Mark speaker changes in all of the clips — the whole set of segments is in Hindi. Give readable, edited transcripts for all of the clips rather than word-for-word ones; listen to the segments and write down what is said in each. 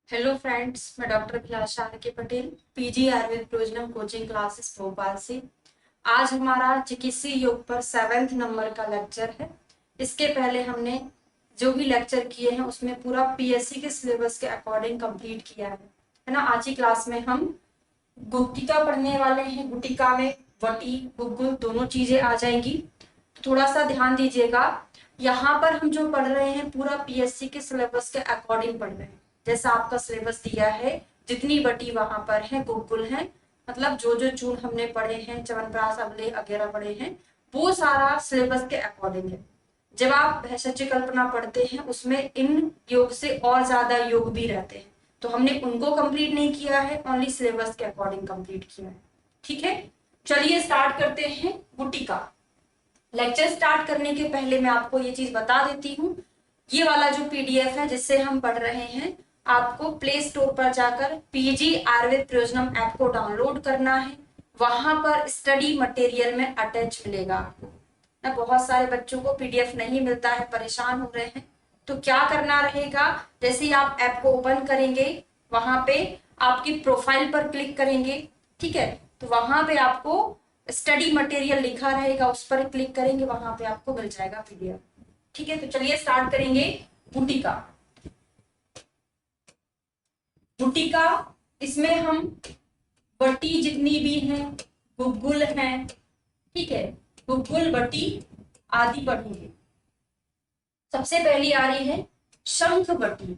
Speaker 1: हेलो फ्रेंड्स, मैं doctor Abhilasha R K Patel, PG Ayurveda प्रोजनम कोचिंग क्लासेस भोपाल से। आज हमारा चिकित्सीय योग पर 7वें नंबर का लेक्चर है। इसके पहले हमने जो भी लेक्चर किए हैं उसमें पूरा पीएससी के सिलेबस के अकॉर्डिंग कंप्लीट किया है ना। आज की क्लास में हम गुटिका पढ़ने वाले हैं। गुटिका में वटी गुग्गुल दोनों चीजें आ जाएंगी, तो थोड़ा सा ध्यान दीजिएगा। यहाँ पर हम जो पढ़ रहे हैं पूरा पीएससी के सिलेबस के अकॉर्डिंग पढ़ रहे हैं। जैसा आपका सिलेबस दिया है, जितनी वटी वहां पर है गुग्गुल है, मतलब जो जो चूर्ण हमने पढ़े हैं, च्यवनप्राश अवले वगैरह पढ़े हैं, वो सारा सिलेबस के अकॉर्डिंग है। जब आप भेषज कल्पना पढ़ते हैं उसमें इन योग से और ज्यादा योग भी रहते हैं, तो हमने उनको कंप्लीट नहीं किया है, ओनली सिलेबस के अकॉर्डिंग कंप्लीट किया है। ठीक है, चलिए स्टार्ट करते हैं गुटिका। लेक्चर स्टार्ट करने के पहले मैं आपको ये चीज बता देती हूँ, ये वाला जो पीडीएफ है जिससे हम पढ़ रहे हैं, आपको प्ले स्टोर पर जाकर पीजी आयुर्वेद प्रयोजनम ऐप को डाउनलोड करना है। वहां पर स्टडी मटेरियल में अटैच मिलेगा आपको ना। बहुत सारे बच्चों को पीडीएफ नहीं मिलता है, परेशान हो रहे हैं, तो क्या करना रहेगा, जैसे ही आप ऐप को ओपन करेंगे वहां पे आपकी प्रोफाइल पर क्लिक करेंगे। ठीक है, तो वहां पे आपको स्टडी मटेरियल लिखा रहेगा, उस पर क्लिक करेंगे, वहां पे आपको मिल जाएगा पीडीएफ। ठीक है, तो चलिए स्टार्ट करेंगे गुटिका। गुटिका, इसमें हम वटी जितनी भी हैं, गुग्गुल हैं, ठीक है, गुग्गुल वटी आदि पढ़ेंगे। सबसे पहली आ रही है शंख वटी।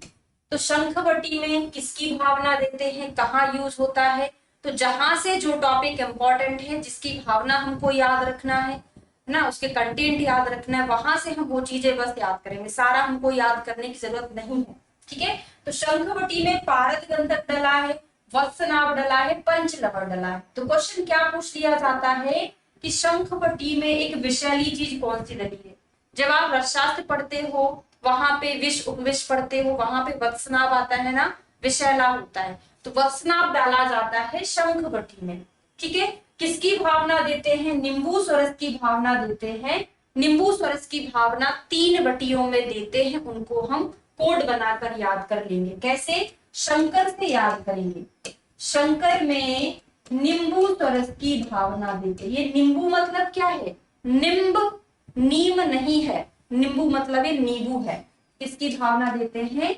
Speaker 1: तो शंख वटी में किसकी भावना देते हैं, कहाँ यूज होता है, तो जहां से जो टॉपिक इंपॉर्टेंट है, जिसकी भावना हमको याद रखना है ना, उसके कंटेंट याद रखना है, वहां से हम वो चीजें बस याद करेंगे, सारा हमको याद करने की जरूरत नहीं है। ठीक है, तो शंखवटी में पारद गंधक डला है, वत्सनाभ डला है, पंचलवर डला है। तो क्वेश्चन क्या पूछ लिया जाता है कि शंखवटी में एक विषैली चीज कौन सी डली है। जब आप रसशास्त्र पढ़ते हो, वहां पे विष उपविष पढ़ते हो, वहां पे वत्सनाभ आता है ना, विषैला होता है, तो वत्सनाभ डाला जाता है शंखवटी में। ठीक है, किसकी भावना देते हैं, नींबू स्वरस की भावना देते हैं। नींबू स्वरस की भावना 3 वटियों में देते हैं, उनको हम कोड बनाकर याद कर लेंगे। कैसे, शंकर से याद करेंगे। शंकर में नींबू स्वरस की भावना देते। ये नींबू मतलब क्या है, निम्ब, नीम नहीं है, नींबू मतलब ये नींबू है। किसकी भावना देते हैं,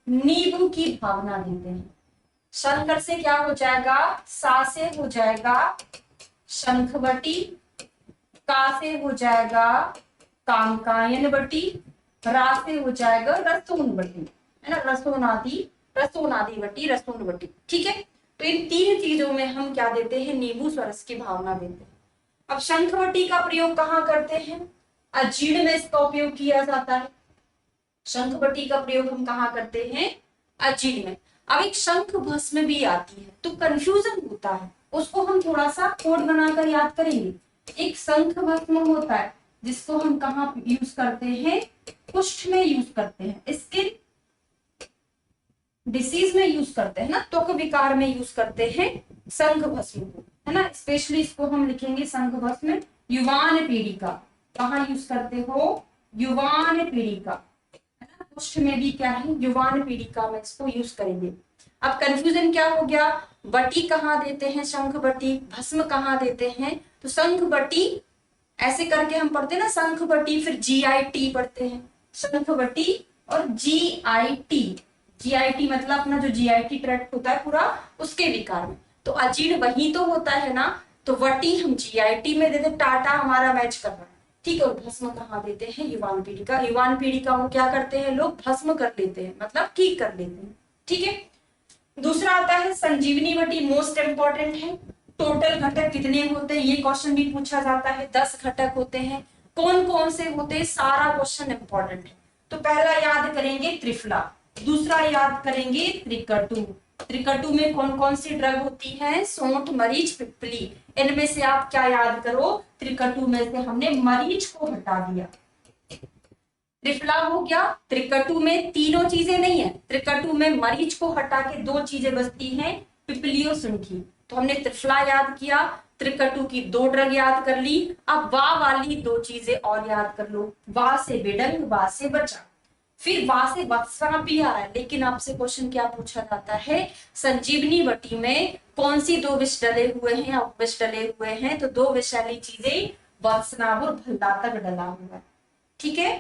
Speaker 1: नींबू की भावना देते हैं। शंकर से क्या हो जाएगा, सा से हो जाएगा शंखवटी, का से हो जाएगा कामकायन वटी, रा से हो जाएगा रसून वटी, है ना, रसूनादि वटी, रसून वटी। ठीक है, तो इन 3 चीजों में हम क्या देते हैं, नींबू स्वरस की भावना देते हैं। अब शंखवटी का प्रयोग कहाँ करते हैं, अजीर्ण में इसका उपयोग किया जाता है। शंखवटी का प्रयोग हम कहाँ करते हैं, अजीर्ण में। अब एक शंख भस्म भी आती है, तो कंफ्यूजन होता है, उसको हम थोड़ा सा कोड बनाकर याद करेंगे। एक शंख भस्म होता है जिसको हम कहाँ यूज करते हैं, कुष्ठ में यूज करते हैं, स्किन डिसीज में यूज करते हैं ना, त्वक विकार में यूज करते हैं शंख भस्म को, है ना। स्पेशली इसको हम लिखेंगे शंख भस्म युवान पीढ़ी का। कहाँ यूज करते हो, युवान पीढ़ी का, कुष्ठ में भी क्या है, युवान पीढ़ी का में इसको यूज करेंगे। अब कंफ्यूजन क्या हो गया, बटी कहाँ देते हैं, शंख बटी, भस्म कहाँ देते हैं, तो शंख बटी ऐसे करके हम पढ़ते हैं ना, शंख बटी, फिर GIT पढ़ते हैं, शंख बटी और GIT। GIT मतलब अपना जो GIT ट्रैक्ट होता है पूरा, उसके विकार में, तो अजीर्ण वही तो होता है ना, तो वटी हम GIT में देते, टाटा हमारा मैच कर रहा है। ठीक है, और भस्म कहाँ देते हैं, युवान पीढ़ी का। युवान पीढ़ी का वो क्या करते हैं, लोग भस्म कर लेते हैं, मतलब ठीक कर लेते हैं। ठीक है, दूसरा आता है संजीवनी वटी, मोस्ट इंपॉर्टेंट है। टोटल घटक कितने होते हैं, ये क्वेश्चन भी पूछा जाता है। 10 घटक होते हैं, कौन कौन से होते हैं, सारा क्वेश्चन इंपॉर्टेंट है। तो पहला याद करेंगे त्रिफला, दूसरा याद करेंगे त्रिकटु। त्रिकटु में कौन कौन सी ड्रग होती है, सोंठ, मरीच, पिपली। इनमें से आप क्या याद करो, त्रिकटु में से हमने मरीच को हटा दिया, त्रिफला हो गया। त्रिकटु में तीनों चीजें नहीं है, त्रिकटु में मरीच को हटा के 2 चीजें बचती हैं, पिपलियो सुंठी। तो हमने त्रिफला याद किया, त्रिकटु की 2 ड्रग याद कर ली। अब वा वाली 2 चीजें और याद कर लो, वा से बेडंग, वा से बचा। फिर वहां से वत्सना भी आ रहा है, लेकिन आपसे क्वेश्चन क्या पूछा जाता है, संजीवनी बटी में कौन सी दो विष डले हुए हैं या उपविष डले हुए हैं, तो दो विषैली चीजें वत्सनाभ और भल्ला तक डला हुआ है। ठीक है,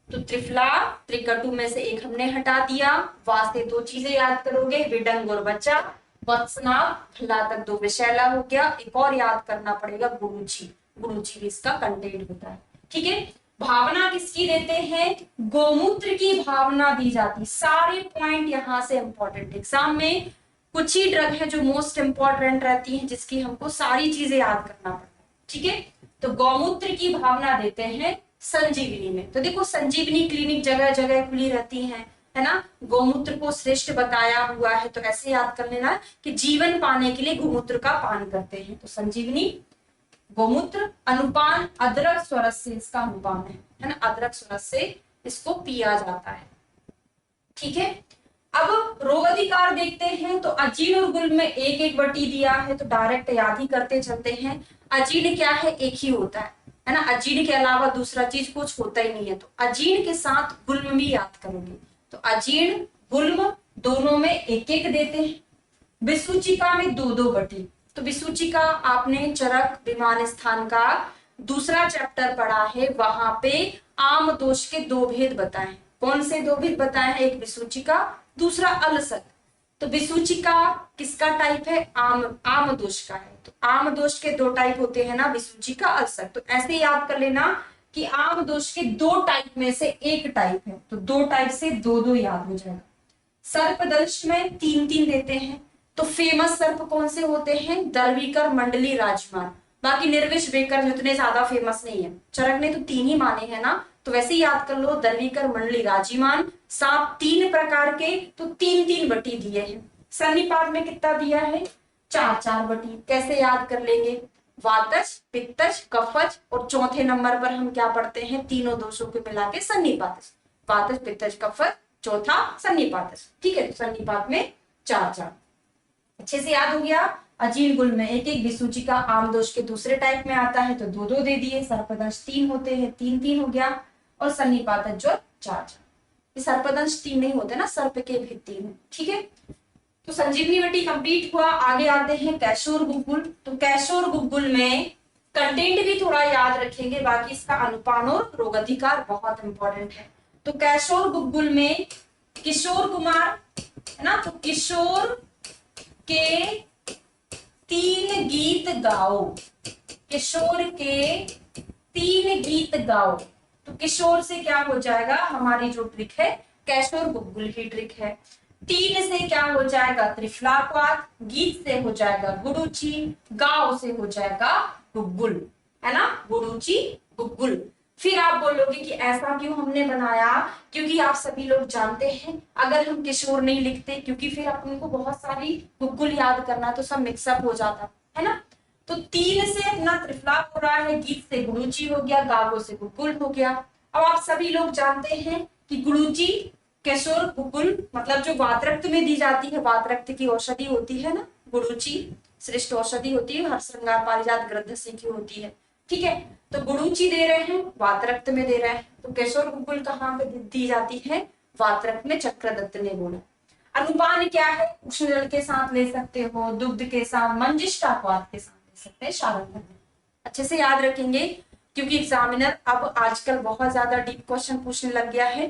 Speaker 1: तो त्रिफला त्रिकटु में से एक हमने हटा दिया, वहां से दो चीजें याद करोगे, विडंग और बच्चा, वत्सनाभ भल्ला तक दो विषैला हो गया। एक और याद करना पड़ेगा, गुरुची, गुरुची भी इसका कंटेंट होता है। ठीक है, भावना किसकी देते हैं, गोमूत्र की भावना दी जाती। सारे पॉइंट यहां से इंपॉर्टेंट, एग्जाम में कुछ ही ड्रग है जो मोस्ट इंपॉर्टेंट रहती है, जिसकी हमको सारी चीजें याद करना पड़ता है। ठीक है, तो गौमूत्र की भावना देते हैं संजीवनी में। तो देखो संजीवनी क्लिनिक जगह जगह खुली रहती है ना, गौमूत्र को श्रेष्ठ बताया हुआ है, तो ऐसे याद कर लेना कि जीवन पाने के लिए गौमूत्र का पान करते हैं। तो संजीवनी गौमूत्र, अनुपान अदरक स्वरस से इसका अनुपान है ना, अदरक स्वरस से इसको पिया जाता है। ठीक है, अब रोग अधिकार देखते हैं, तो अजीर्ण और गुल्म में एक एक बटी दिया है, तो डायरेक्ट याद ही करते चलते हैं। अजीर्ण क्या है, एक ही होता है ना, अजीर्ण के अलावा दूसरा चीज कुछ होता ही नहीं है, तो अजीर्ण के साथ गुल्म भी याद करोगे। तो अजीर्ण गुल्म दोनों में एक एक देते हैं। विसूचिका में दो दो बटी, तो विसूचिका आपने चरक विमान स्थान का दूसरा चैप्टर पढ़ा है, वहां पे आम दोष के दो भेद बताए। कौन से दो भेद बताए हैं, एक विसूचिका, दूसरा अलसक। तो विसूचिका किसका टाइप है, आम दोष का है। तो आम दोष के दो टाइप होते हैं ना, विसूचिका अलसक। तो ऐसे याद कर लेना कि आम दोष के दो टाइप में से एक टाइप है, तो दो टाइप से दो दो याद हो जाएगा। सर्पदंश में तीन तीन देते हैं, तो फेमस सर्प कौन से होते हैं, दर्वीकर, मंडली, राजमान। बाकी निर्विष बेकर उतने ज्यादा फेमस नहीं है, चरक ने तो तीन ही माने हैं ना, तो वैसे ही याद कर लो, दर्वीकर, मंडली, राजीमान। सांप तीन प्रकार के, तो तीन तीन बटी दिए हैं। सन्निपात में कितना दिया है, चार चार बटी। कैसे याद कर लेंगे, वातज, पित्तज, कफज, और चौथे नंबर पर हम क्या पढ़ते हैं, तीनों दोषों को मिला के सन्निपात, वातज, पित्तज, कफज, चौथा सन्निपात। ठीक है, तो सन्निपात में चार चार, अच्छे से याद हो गया। अजीर्ण गुल्म में एक एक, विसूचिका आम दोष के दूसरे टाइप में आता है, तो दो दो दे दिए। सर्पदंश तीन होते हैं, तीन तीन हो गया, और सन्निपात जो चार चार। सर्पदंश तीन नहीं होते ना, सर्प के भी तीन। ठीक है, तो संजीवनी बटी कंप्लीट हुआ। आगे आते हैं कैशोर गुग्गुल। तो कैशोर गुग्गुल में कंटेंट भी थोड़ा याद रखेंगे, बाकी इसका अनुपान और रोग अधिकार बहुत इंपॉर्टेंट है। तो कैशोर गुग्गुल में किशोर कुमार है ना, तो किशोर के तीन गीत गाओ, किशोर के तीन गीत गाओ। तो किशोर से क्या हो जाएगा, हमारी जो ट्रिक है कैशोर गुग्गुल की ट्रिक है। तीन से क्या हो जाएगा, त्रिफलापात, गीत से हो जाएगा गुरुची, गाओ से हो जाएगा गुग्गुल, है ना, गुरुची गुग्गुल। फिर आप बोलोगे कि ऐसा क्यों हमने बनाया, क्योंकि आप सभी लोग जानते हैं अगर हम किशोर नहीं लिखते, क्योंकि फिर अपन को बहुत सारी गुग्गुल याद करना, तो सब मिक्सअप हो जाता है ना। तो तीन से अपना त्रिफलाप हो रहा है, गीत से गुरुची हो गया, गागो से गुग्गुल हो गया। अब आप सभी लोग जानते हैं कि गुरुची किशोर गुग्गुल मतलब जो वातरक्त में दी जाती है, वातरक्त की औषधि होती है ना, गुरुची श्रेष्ठ औषधि होती है, हर श्रृंगार पारिजात गृद्धसी की होती है। ठीक है, तो गुरुची दे रहे हैं, वातरक्त में दे रहे हैं। तो किशोर गुग्गुल कहाँ पे दी जाती है, वातरक्त में, चक्रदत्त ने बोला। अनुपान क्या है, उष्ण जल के साथ ले सकते हो, दुग्ध के साथ, मंजिष्ठापात के साथ ले सकते हैं, शारंग। अच्छे से याद रखेंगे, क्योंकि एग्जामिनर अब आजकल बहुत ज्यादा डीप क्वेश्चन पूछने लग गया है,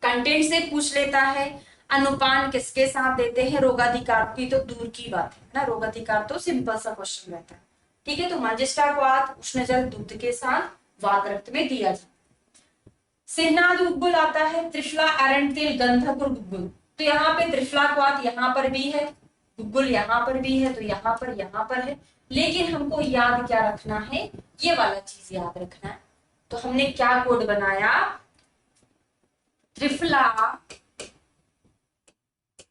Speaker 1: कंटेंट से पूछ लेता है। अनुपान किसके साथ देते हैं, रोगाधिकार की तो दूर की बात है ना, रोगाधिकार तो सिंपल सा क्वेश्चन रहता है। ठीक है, तो मंजिष्ठापात उष्ण जल दुग्ध के साथ वातरक्त में दिया जाता है। सिहनाद गुग्गुल आता है, त्रिफला, एरंटिल, गंधक और गुग्गुल। तो यहाँ पे त्रिफलापात यहाँ पर भी है, गुग्गुल यहाँ पर भी है, तो यहाँ पर है, लेकिन हमको याद क्या रखना है, ये वाला चीज याद रखना है। तो हमने क्या कोड बनाया, त्रिफला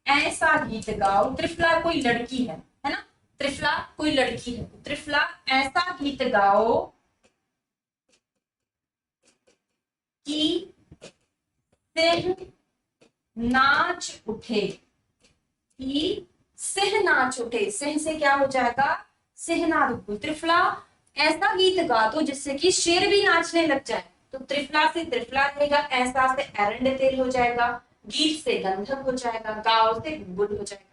Speaker 1: ऐसा गीत गाओ। त्रिफला कोई लड़की है ना, त्रिफला कोई लड़की है, त्रिफला ऐसा गीत गाओ कि सिंह नाच उठे, कि सिंह नाच उठे। सिंह से क्या हो जाएगा, सिंहनाद गुग्गुल। त्रिफला ऐसा गीत गा दो जिससे कि शेर भी नाचने लग जाए, तो त्रिफला से त्रिफला रहेगा, ऐसा से एरंडेतेल हो जाएगा, गीत से गंधक हो जाएगा, गाव से गुग्गुल हो जाएगा।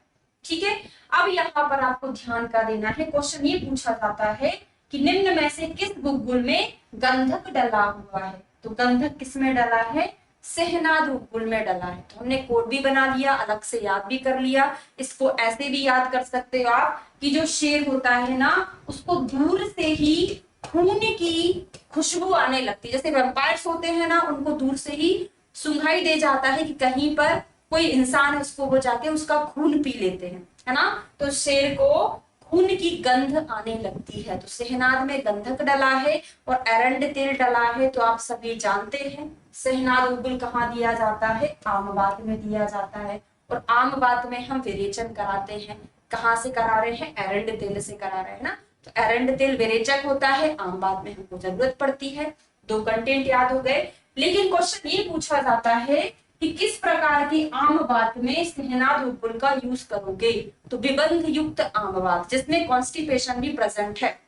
Speaker 1: ठीक है, अब यहाँ पर आपको ध्यान का देना है, क्वेश्चन ये पूछा जाता है कि निम्न में से किस गुग्गुल में गंधक डला हुआ है। तो गंधक किस में डला है, सहनाद गुग्गुल में डला है। तो हमने कोड भी बना लिया, अलग से याद भी कर लिया। इसको ऐसे भी याद कर सकते हो आप कि जो शेर होता है ना, उसको दूर से ही खून की खुशबू आने लगती है। जैसे वैम्पायर्स होते हैं ना, उनको दूर से ही सुंघाई दे जाता है कि कहीं पर कोई इंसान है, उसको वो जाके उसका खून पी लेते हैं, है ना। तो शेर को खून की गंध आने लगती है। तो सहनाद में गंधक डला है और एरंडेतेल डला है। तो आप सभी जानते हैं सहनाद गुग्गुल कहाँ दिया जाता है, आम बात में दिया जाता है। और आम बात में हम विरेचन कराते हैं, कहाँ से करा रहे हैं, एरंडेतेल से करा रहे हैं ना। तो एरंडेतेल विरेचक होता है, आम बात में हमको जरूरत पड़ती है। दो कंटेंट याद हो गए। लेकिन क्वेश्चन ये पूछा जाता है कि किस प्रकार की आम बात में सहनाद गुग्गुल का यूज करोगे। तो विबंध युक्त आम बात जिसमें कॉन्स्टिपेशन भी प्रेजेंट है,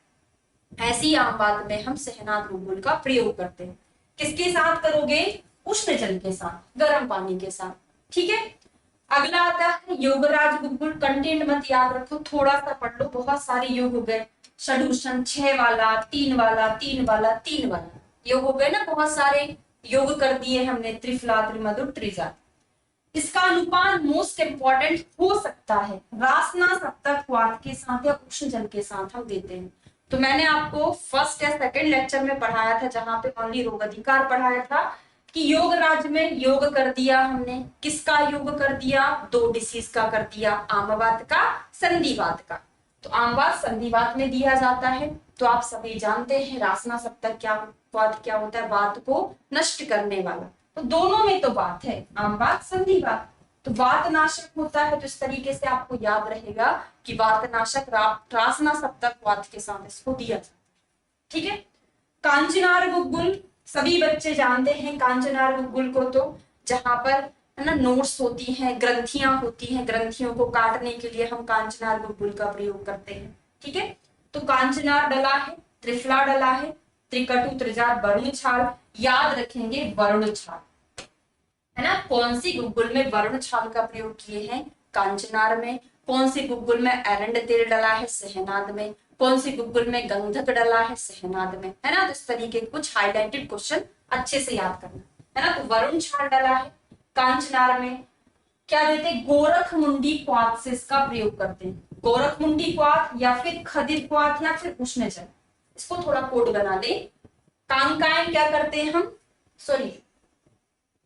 Speaker 1: ऐसी आम बात में हम सहनाद गुग्गुल का प्रयोग करते हैं। किसके साथ करोगे, उष्ण जल के साथ, गर्म पानी के साथ। ठीक है, अगला आता है योगराज गुग्गुल। कंटेंट मत याद रखो, थोड़ा सा पढ़ लो, बहुत सारे योग हो गए। षडूषण 6 वाला, 3 वाला, 3 वाला, 3 वाला योग हो गए ना, बहुत सारे योग कर दिए हमने, त्रिफला, त्रिमधुर, त्रिजा। इसका अनुपान मोस्ट इंपॉर्टेंट हो सकता है रासना सप्तक वात के साथ या उष्ण जल के साथ हम देते हैं। तो मैंने आपको फर्स्ट या सेकंड लेक्चर में पढ़ाया था, जहां पे ओनली रोग अधिकार पढ़ाया था कि योग राज्य में योग कर दिया हमने। किसका योग कर दिया, दो डिसीज का कर दिया, आमवात का, संधिवात का। तो आमवात संधिवात में दिया जाता है। तो आप सभी जानते हैं रासना सप्तक क्या वात क्या होता है, वात को नष्ट करने वाला। तो दोनों में तो बात है, आमवात संधिवात। तो वातनाशक होता है। तो इस तरीके से आपको याद रहेगा कि वातनाशक रासना सप्तक वात के साथ इसको दिया जाता है। ठीक है, कांचनार गुग्गुल सभी बच्चे जानते हैं कांचनार गुग्गुल को। तो जहां पर है ना नोट्स होती हैं, ग्रंथियां होती हैं, ग्रंथियों को काटने के लिए हम कांचनार गुग्गुल का प्रयोग करते हैं। ठीक है, तो कांचनार डला है, त्रिफला डला है, त्रिकटु, त्रिजात, वरुण छाल। याद रखेंगे वरुण छाल, है ना। कौन सी गुग्गुल में वरुण छाल का प्रयोग किए हैं, कांचनार में। कौन सी गुग्गुल में एरंडेतेल डला है, सहनाद में। कौन सी गुग्गुल में गंधक डला है, सहनाद में, है ना। तो इस तरीके के कुछ हाईलाइटेड क्वेश्चन अच्छे से याद करना, है ना। तो वरुण छाल डला है कांचनार में। क्या देते, गोरख मुंडी क्वाथ से इसका प्रयोग करते हैं। गोरख मुंडी क्वाथ या फिर खदिर क्वाथ या फिर उष्ण जल। इसको थोड़ा कोड बना दे। कांकायन क्या करते हैं हम, सॉरी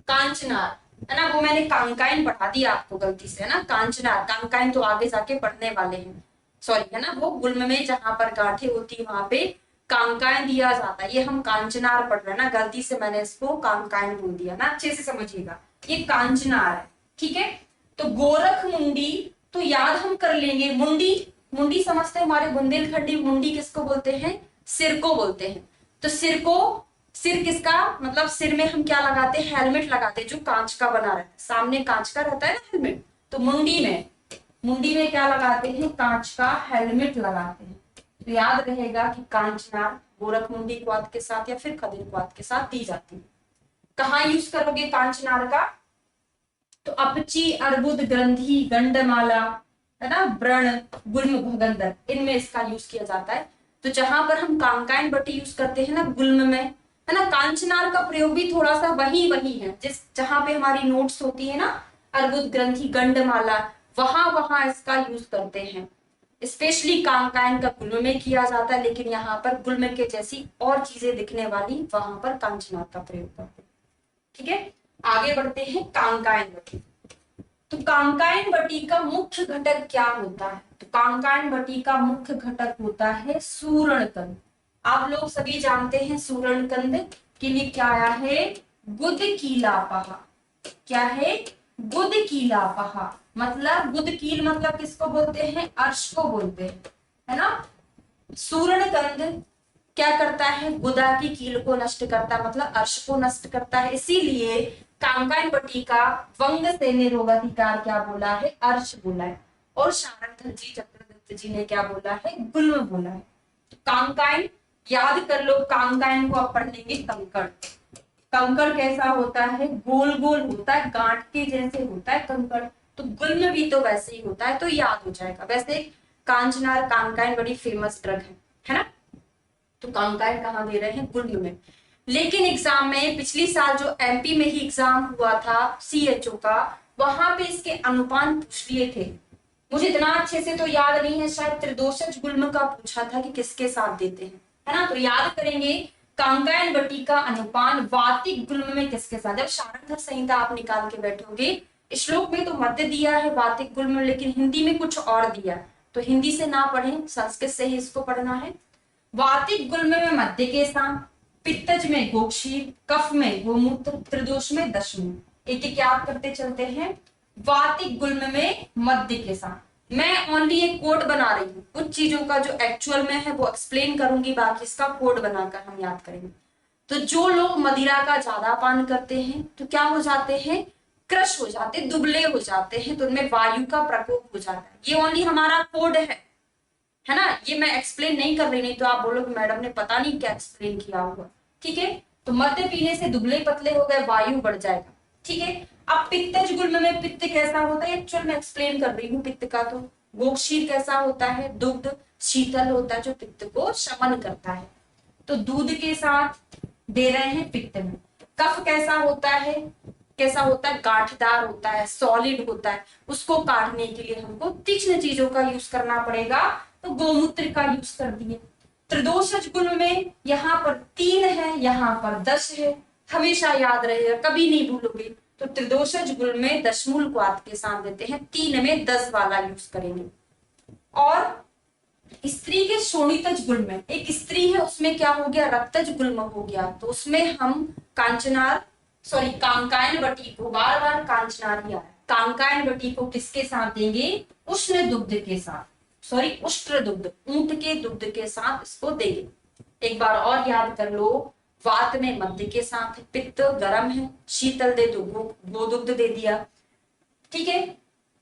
Speaker 1: कांचनार, है ना। वो मैंने कांकायन पढ़ा दिया आपको गलती से, है ना। कांचनार, कांकायन तो आगे जाके पढ़ने वाले हैं, सॉरी, है ना। वो गुल्म में जहां पर गांठें होती है वहां पे कांकायन दिया जाता है। ये हम कांचनार पढ़ रहे हैं ना, गलती से मैंने इसको कांकायन बोल दिया ना, अच्छे से समझिएगा, ये कांचनार है। ठीक है, तो गोरख मुंडी तो याद हम कर लेंगे। मुंडी, मुंडी समझते हैं, हमारे बुंदेलखंडी मुंडी किसको बोलते हैं, सिर को बोलते हैं। तो सिर को, सिर किसका मतलब, सिर में हम क्या लगाते हैं, हेलमेट लगाते हैं, जो कांच का बना रहता है, सामने कांच का रहता है ना हेलमेट। तो मुंडी में, मुंडी में क्या लगाते हैं, कांच का हेलमेट लगाते हैं। तो याद रहेगा कि कांचनार गोरख मुंडी क्वाथ के साथ या फिर खदिर क्वाथ के साथ दी जाती है। कहाँ यूज करोगे कांचनार का, तो अपची, अर्बुद, ग्रंथि, गंडमाला, है ना, व्रण, गुल्म, भगंदर, इनमें इसका यूज किया जाता है। तो जहां पर हम कांकायन बटी यूज करते हैं ना गुल्म में, है ना, कांचनार का प्रयोग भी थोड़ा सा वही वही है, जिस जहां पे हमारी नोट्स होती है ना, अर्बुद, ग्रंथि, गंडमाला, वहां वहां इसका यूज करते हैं। स्पेशली कांकायन का गुल्म में किया जाता है, लेकिन यहाँ पर गुल्म के जैसी और चीजें दिखने वाली वहां पर कांचनार का प्रयोग करते हैं। ठीक है, आगे बढ़ते हैं कांकायन बटी। तो कांकायन बटी का मुख्य घटक क्या होता है, तो कांकायन बटी का मुख्य घटक होता है सूरणकंद। आप लोग सभी जानते हैं सूरणकंद के लिए क्या आया है, गुदकीलापहा। क्या है, गुदकीलापहा, मतलब गुदकील मतलब किसको बोलते हैं, अर्श को बोलते हैं, है ना। सूरणकंद क्या करता है, गुदा की कील को नष्ट करता है, मतलब अर्श को नष्ट करता है। इसीलिए कांकायन बटी का वंग से निरोगाधिकार क्या बोला है, अर्श बोला है। और शारंगधर जी, चक्रदत्त जी ने क्या बोला है, गुल्म बोला है। तो कांकायन याद कर लो, कांकायन को आप पढ़ लेंगे कंकड़। कंकड़ कैसा होता है, गोल गोल होता है, गांठ के जैसे होता है कंकड़। तो गुल्म भी तो वैसे ही होता है, तो याद हो जाएगा। वैसे कांचनार कांकाइन बड़ी फेमस ड्रग है ना। तो कांकाइन कहाँ दे रहे हैं, गुल्म में। लेकिन एग्जाम में पिछली साल जो एमपी में ही एग्जाम हुआ था सीएचओ का, वहां पे इसके अनुपान पूछ लिए थे। मुझे इतना अच्छे से तो याद नहीं है, शायद त्रिदोषज गुल्म का पूछा था कि किसके साथ देते हैं, है ना। तो याद करेंगे कांकायन बटी का अनुपान वातिक गुल्म में किसके साथ। जब शारंगधर संहिता आप निकाल के बैठोगे, श्लोक में तो मध्य दिया है वातिक गुल्म, लेकिन हिंदी में कुछ और दिया, तो हिंदी से ना पढ़ें, संस्कृत से ही इसको पढ़ना है। वातिक गुल्म में मध्य के साथ, पित्तज में गोक्षीर, कफ में गोमूत्र, त्रिदोष में दशमूल। एक एक याद करते चलते हैं। वातिक गुल्म में मध्य के साथ मैं ओनली एक कोड बना रही हूँ, कुछ चीजों का जो एक्चुअल में है वो एक्सप्लेन करूंगी, बाकी इसका कोड बनाकर हम याद करेंगे। तो जो लोग मदिरा का ज्यादा पान करते हैं तो क्या हो जाते हैं, क्रश हो जाते, दुबले हो जाते हैं, तो उनमें वायु का प्रकोप हो जाता है। ये ओनली हमारा कोड है ना। ये मैं एक्सप्लेन नहीं कर रही, नहीं तो आप बोलोगे मैडम ने पता नहीं क्या एक्सप्लेन किया हुआ। ठीक है, तो मद्य पीने से दुबले पतले हो गए, वायु बढ़ जाएगा। ठीक है, अब पित्तज गुल्म में पित्त कैसा होता है, एक्चुअल में एक्सप्लेन कर रही हूँ पित्त का। तो गोक्षीर कैसा होता है, दुग्ध शीतल होता है जो पित्त को शमन करता है, तो दूध के साथ दे रहे हैं पित्त में। कफ कैसा होता है, कैसा होता है, गांठदार होता है, सॉलिड होता है, उसको काटने के लिए हमको तीक्ष्ण चीजों का यूज करना पड़ेगा, तो गोमूत्र का यूज कर दिए। त्रिदोषज गुल्म में यहाँ पर 3 है, यहाँ पर 10 है, हमेशा याद रहेगा, कभी नहीं भूलोगे। तो त्रिदोषज गुल्म में दशमूल को आपके साथ देते हैं, 3 में 10 वाला यूज करेंगे। और स्त्री के शोणितज गुल्म में एक स्त्री है, उसमें क्या हो गया, रक्तज गुल्म हो गया, तो उसमें हम कांचनार कांकायन बटी को, बार बार कांचनार ही आ रहा है, कांकायन बटी को किसके साथ देंगे, उष्ण दुग्ध के साथ, उष्ट्र दुग्ध, ऊंट के दुग्ध के साथ इसको देंगे। एक बार और याद कर लो, वात में मध्य के साथ, पित्त गर्म है, शीतल दे तो गोदुग्ध दे दिया। ठीक है,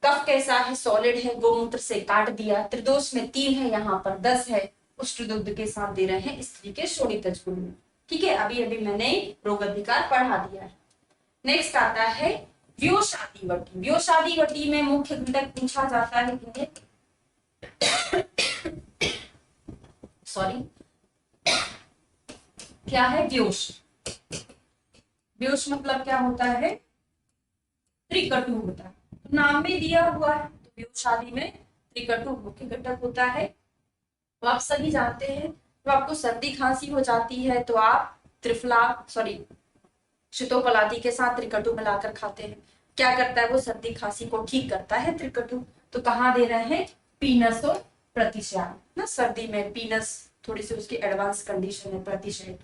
Speaker 1: कफ कैसा है, सॉलिड है, गोमूत्र से काट दिया। त्रिदोष में 3 है, यहाँ पर 10 है, उष्ट्र दुग्ध के साथ दे रहे हैं स्त्री के शोणितज गुल्म में। ठीक है, अभी अभी मैंने रोग अधिकार पढ़ा दिया है। नेक्स्ट आता है व्योषादी वटी। व्योषादी वटी में मुख्य घटक पूछा जाता है कि क्या है, व्योष। व्योष मतलब क्या होता है, त्रिकटु होता है, तो नाम में दिया हुआ है। तो व्योषादी में त्रिकटु मुख्य घटक होता है। तो आप सभी जानते हैं, तो आपको सर्दी खांसी हो जाती है तो आप त्रिफला शीतोपलादी के साथ त्रिकटु मिलाकर खाते हैं। क्या करता है वो, सर्दी खांसी को ठीक करता है त्रिकटु। तो कहाँ दे रहे हैं, पीनस और प्रतिशय ना, सर्दी में पीनस थोड़ी सी उसकी एडवांस कंडीशन है, प्रतिशय।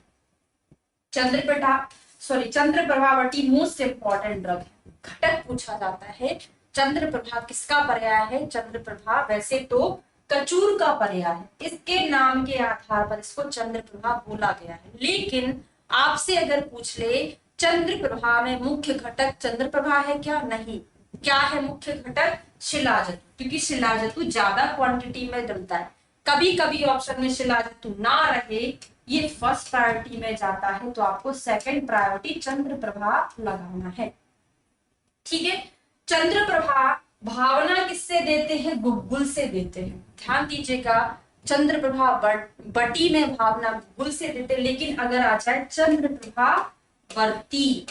Speaker 1: चंद्रप्रभावटी मोस्ट इंपॉर्टेंट ड्रग है, घटक पूछा जाता है। चंद्रप्रभा किसका पर्याय है, चंद्रप्रभा वैसे तो कचूर का पर्याय है, इसके नाम के आधार पर इसको चंद्रप्रभा बोला गया है। लेकिन आपसे अगर पूछ ले चंद्रप्रभा में मुख्य घटक चंद्रप्रभा है क्या, नहीं। क्या है मुख्य घटक, शिलाजतु, क्योंकि शिलाजतु ज्यादा क्वांटिटी में डलता है। कभी कभी ऑप्शन में शिलाजतु ना रहे, ये फर्स्ट प्रायोरिटी में जाता है, तो आपको सेकंड प्रायोरिटी चंद्रप्रभा लगाना है। ठीक है, चंद्रप्रभा भावना किससे देते हैं, गुग्गुल से देते हैं। ध्यान दीजिएगा, चंद्रप्रभा बटी में भावना गुग्गुल से देते हैं, लेकिन अगर आ जाए चंद्रप्रभा वर्ती,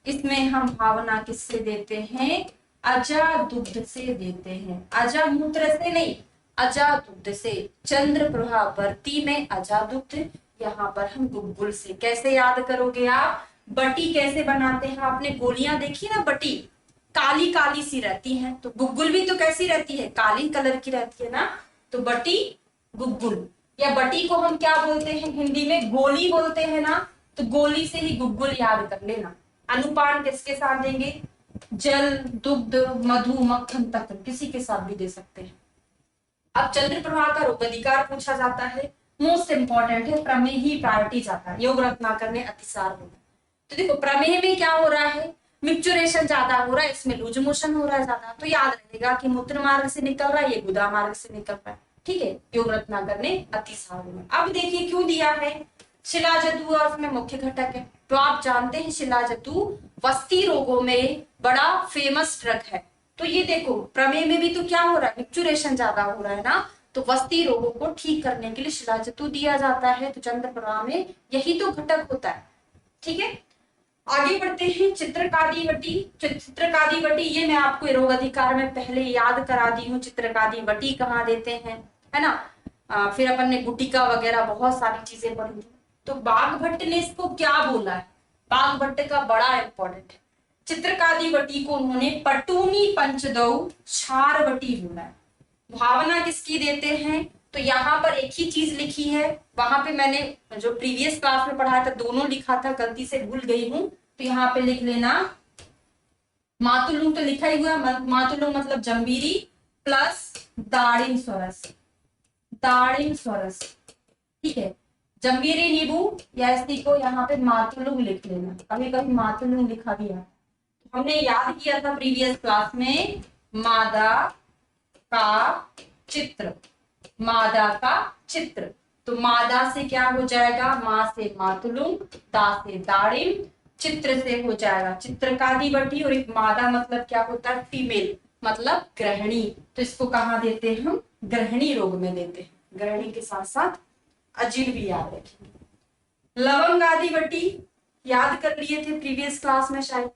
Speaker 1: इसमें हम भावना किससे देते हैं, अजा दुग्ध से देते हैं, अजा मूत्र से नहीं, अजा दुग्ध से। चंद्रप्रभा वर्ती में अजा दुग्ध, यहाँ पर हम गुग्गुल से। कैसे याद करोगे आप, बटी कैसे बनाते हैं, आपने गोलियां देखी ना, बटी काली काली सी रहती है, तो गुग्गुल भी तो कैसी रहती है, काली कलर की रहती है ना। तो बटी गुग्गुल, या बटी को हम क्या बोलते हैं हिंदी में, गोली बोलते हैं ना, तो गोली से ही गुग्गुल याद कर लेना। अनुपान किसके साथ देंगे, जल, दुग्ध, मधु, मक्खन तक, किसी के साथ भी दे सकते हैं। अब चंद्रप्रभा का रोग अधिकार पूछा जाता है, मोस्ट इंपॉर्टेंट है, प्रमेय ही प्रायोरिटी जाता है, योग रत्नाकर ने अतिसार होगा। तो देखो प्रमेय में क्या हो रहा है, मिक्सचुरेशन ज्यादा हो रहा है, इसमें लूज मोशन हो रहा है ज्यादा, तो याद रहेगा कि मूत्र मार्ग से निकल रहा है, ये गुदा मार्ग से निकल रहा है। ठीक है, योग रत्नाकर ने अतिसार होगा। अब देखिए क्यों दिया है, शिलाजतु और उसमें मुख्य घटक है। तो आप जानते हैं शिलाजतु वस्ती रोगों में बड़ा फेमस ड्रग है। तो ये देखो प्रमेय में भी तो क्या हो रहा है, मिक्चुरेशन ज्यादा हो रहा है ना, तो वस्ती रोगों को ठीक करने के लिए शिलाजतु दिया जाता है। तो चंद्रप्रभा में यही तो घटक होता है। ठीक है, आगे बढ़ते हैं। चित्रकादिवटी, चित्रकादिवटी ये मैं आपको रोग अधिकार में पहले याद करा दी हूँ। चित्रकादिवटी कहाँ देते हैं, है ना। फिर अपन ने गुटिका वगैरह बहुत सारी चीजें पढ़ी थी। तो बाघभट्ट ने इसको क्या बोला है, बाघभट्ट का बड़ा इंपॉर्टेंट है। चित्रकादिवटी को उन्होंने पटूनी पंचदौ क्षारवटी बोला है। भावना किसकी देते हैं, तो यहाँ पर एक ही चीज लिखी है, वहां पे मैंने जो प्रीवियस क्लास में पढ़ाया था दोनों लिखा था, गलती से भूल गई हूं, तो यहाँ पे लिख लेना। मातुलुंग तो लिखा ही हुआ, मातुलुंग मतलब जंबीरी प्लस दाड़िम स्वरस, दाड़िम स्वरस। ठीक है, जंबीरी नींबू या इसी को यहाँ पे मातुलुंग लिख लेना, कभी कभी मातुलुंग लिखा भी है। हमने याद किया था प्रीवियस क्लास में मादा का चित्र, मादा का चित्र। तो मादा से क्या हो जाएगा, माँ से मातुलुंग, दा से दाड़िम, चित्र से हो जाएगा चित्रकादिवटी। और एक मादा मतलब क्या होता है, फीमेल मतलब गृहिणी। तो इसको कहाँ देते हैं हम, गृहिणी रोग में देते हैं। गृहिणी के साथ साथ अजील भी याद रखेंगे। लवंगादिवटी याद कर लिए थे प्रीवियस क्लास में, शायद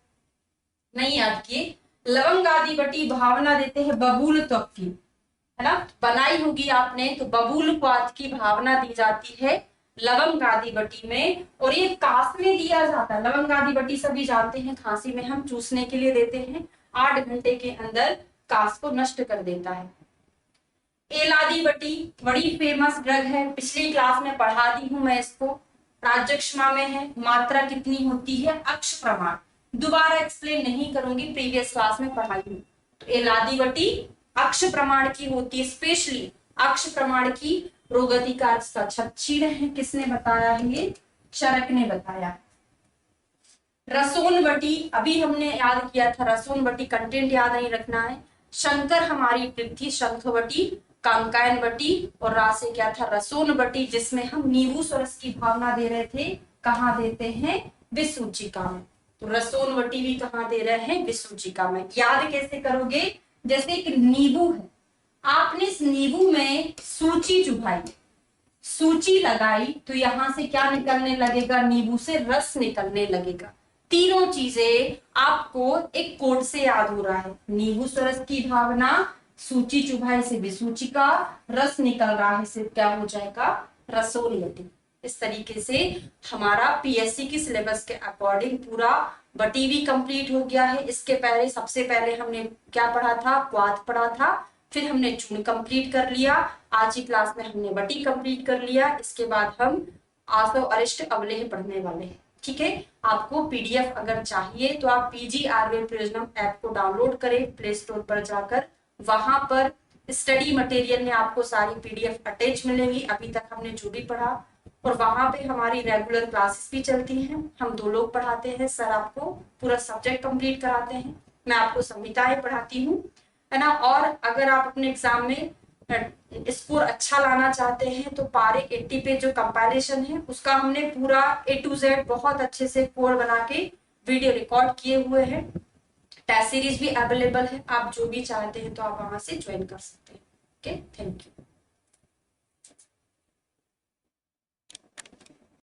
Speaker 1: नहीं याद किए। लवंगादिवटी भावना देते हैं बबूल त्वक की, है ना, बनाई होगी आपने। तो बबूल क्वाथ की भावना दी जाती है लवंगादिवटी में, और ये कास में दिया जाता है। लवंगादिवटी सभी जानते हैं खांसी में हम चूसने के लिए देते हैं, 8 घंटे के अंदर कास को नष्ट कर देता है। एलादिवटी बड़ी फेमस ड्रग है, पिछली क्लास में पढ़ा दी हूं मैं इसको, प्राजक्षमा में है। मात्रा कितनी होती है, अक्ष प्रमाण, दोबारा एक्सप्लेन नहीं करूंगी, प्रीवियस क्लास में पढ़ाई हूं। तो एलादिवटी अक्ष प्रमाण की होती है, स्पेशली अक्ष प्रमाण की रोग अधिकार क्षीण है। किसने बताया है, ये चरक ने बताया। रसोनवटी अभी हमने याद किया था, रसोनवटी कंटेंट याद नहीं रखना है। शंकर हमारी ट्रिक थी, शंखवटी, कांकायनवटी और रासे क्या था, रसोनवटी, जिसमें हम नींबू सरस की भावना दे रहे थे। कहाँ देते हैं, विसूचिका में। तो रसोनवटी भी कहाँ दे रहे हैं, विसूचिका में। याद कैसे करोगे, जैसे एक नींबू है, आपने इस नींबू में सूची चुभाई, सूची लगाई, तो यहां से क्या निकलने लगेगा, नींबू से रस निकलने लगेगा। तीनों चीजें आपको एक कोड से याद हो रहा है, नींबू सरस की भावना, सूची चुभाई से विसूचिका, रस निकल रहा है से क्या हो जाएगा, रसोनवटी। इस तरीके से हमारा पीएससी की सिलेबस के अकॉर्डिंग पूरा बटी भी कंप्लीट हो गया है। इसके पहले सबसे पहले हमने क्या पढ़ा था, क्वाथ पढ़ा था, फिर हमने चूर्ण कंप्लीट कर लिया, आज की क्लास में हमने बटी कंप्लीट कर लिया। इसके बाद हम आसव अरिष्ट अवलेह पढ़ने वाले हैं। ठीक है, आपको पीडीएफ अगर चाहिए तो आप पीजी आयुर्वेद प्रयोजनम ऐप को डाउनलोड करें प्ले स्टोर पर जाकर, वहां पर स्टडी मटेरियल में आपको सारी पीडीएफ अटैच मिलेंगी, अभी तक हमने जो भी पढ़ा। और वहां पे हमारी रेगुलर क्लासेस भी चलती हैं, हम 2 लोग पढ़ाते हैं, सर आपको पूरा सब्जेक्ट कंप्लीट कराते हैं, मैं आपको संहिताएं पढ़ाती हूँ, है ना। और अगर आप अपने एग्जाम में स्कोर अच्छा लाना चाहते हैं तो पारिक 80 पे जो कंपाइलेशन है उसका हमने पूरा A to Z बहुत अच्छे से कोड बना के वीडियो रिकॉर्ड किए हुए हैं। टेस्ट सीरीज भी अवेलेबल है, आप जो भी चाहते हैं तो आप वहां से ज्वाइन कर सकते हैं। Okay, thank you.